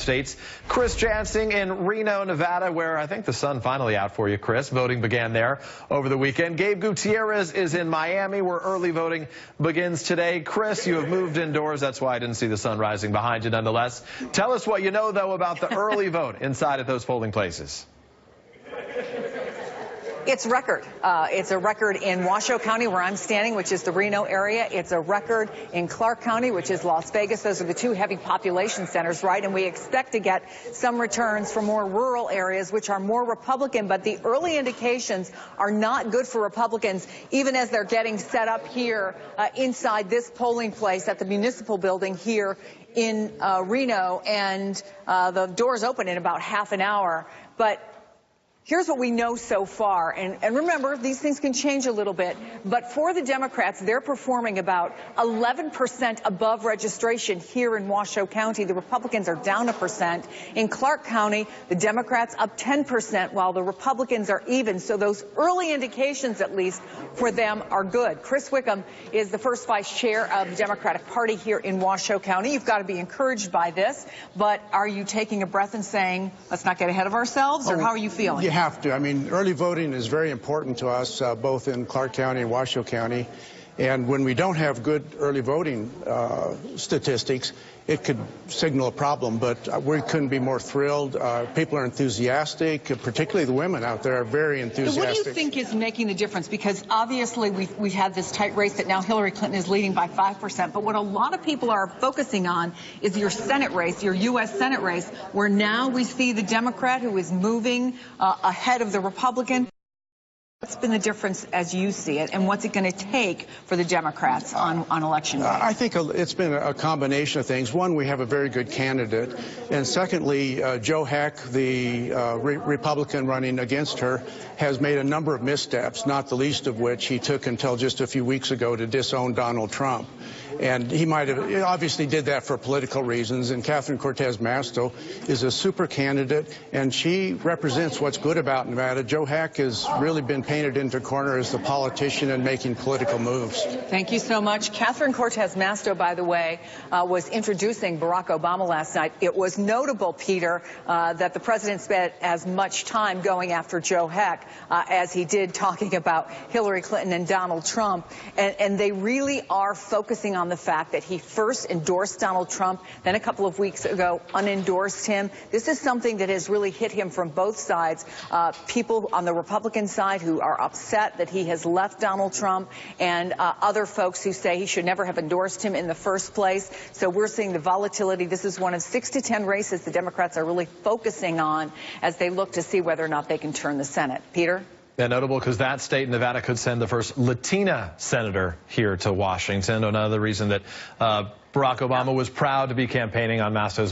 states. Chris Jansing in Reno, Nevada, where I think the sun finally out for you, Chris. Voting began there over the weekend. Gabe Gutierrez is in Miami, where early voting begins today. Chris, you have moved indoors. That's why I didn't see the sun rising behind you nonetheless. Tell us what you know, though, about the early vote inside at those polling places. It's record. It's a record in Washoe County, where I'm standing, which is the Reno area. It's a record in Clark County, which is Las Vegas. Those are the two heavy population centers, right? And we expect to get some returns from more rural areas, which are more Republican. But the early indications are not good for Republicans, even as they're getting set up here inside this polling place at the municipal building here in Reno. And the doors open in about half an hour. But here's what we know so far, and remember, these things can change a little bit, but for the Democrats, they're performing about 11% above registration here in Washoe County. The Republicans are down 1%. In Clark County, the Democrats up 10%, while the Republicans are even. So those early indications, at least, for them are good. Chris Wickham is the first vice chair of the Democratic Party here in Washoe County. You've got to be encouraged by this, but are you taking a breath and saying, let's not get ahead of ourselves, or how are you feeling? You have to. I mean, early voting is very important to us, both in Clark County and Washoe County. And when we don't have good early voting statistics, it could signal a problem. But we couldn't be more thrilled. People are enthusiastic, particularly the women out there are very enthusiastic. What do you think is making the difference? Because obviously we've had this tight race that now Hillary Clinton is leading by 5%. But what a lot of people are focusing on is your Senate race, your U.S. Senate race, where now we see the Democrat who is moving ahead of the Republican. What's been the difference as you see it, and what's it going to take for the Democrats on election day? I think it's been a combination of things. One, we have a very good candidate. And secondly, Joe Heck, the Republican running against her, has made a number of missteps, not the least of which he took until just a few weeks ago to disown Donald Trump. And he might have obviously did that for political reasons. And Catherine Cortez Masto is a super candidate, and she represents what's good about Nevada. Joe Heck has really been painted into a corner as the politician and making political moves. Thank you so much. Catherine Cortez Masto, by the way, was introducing Barack Obama last night. It was notable, Peter, that the president spent as much time going after Joe Heck as he did talking about Hillary Clinton and Donald Trump. And they really are focusing on the fact that he first endorsed Donald Trump, then a couple of weeks ago unendorsed him. This is something that has really hit him from both sides. People on the Republican side who are upset that he has left Donald Trump, and other folks who say he should never have endorsed him in the first place. So we're seeing the volatility. This is one of 6 to 10 races the Democrats are really focusing on as they look to see whether or not they can turn the Senate. Peter? Yeah, notable because that state, Nevada, could send the first Latina senator here to Washington. Another reason that Barack Obama was proud to be campaigning on Masto's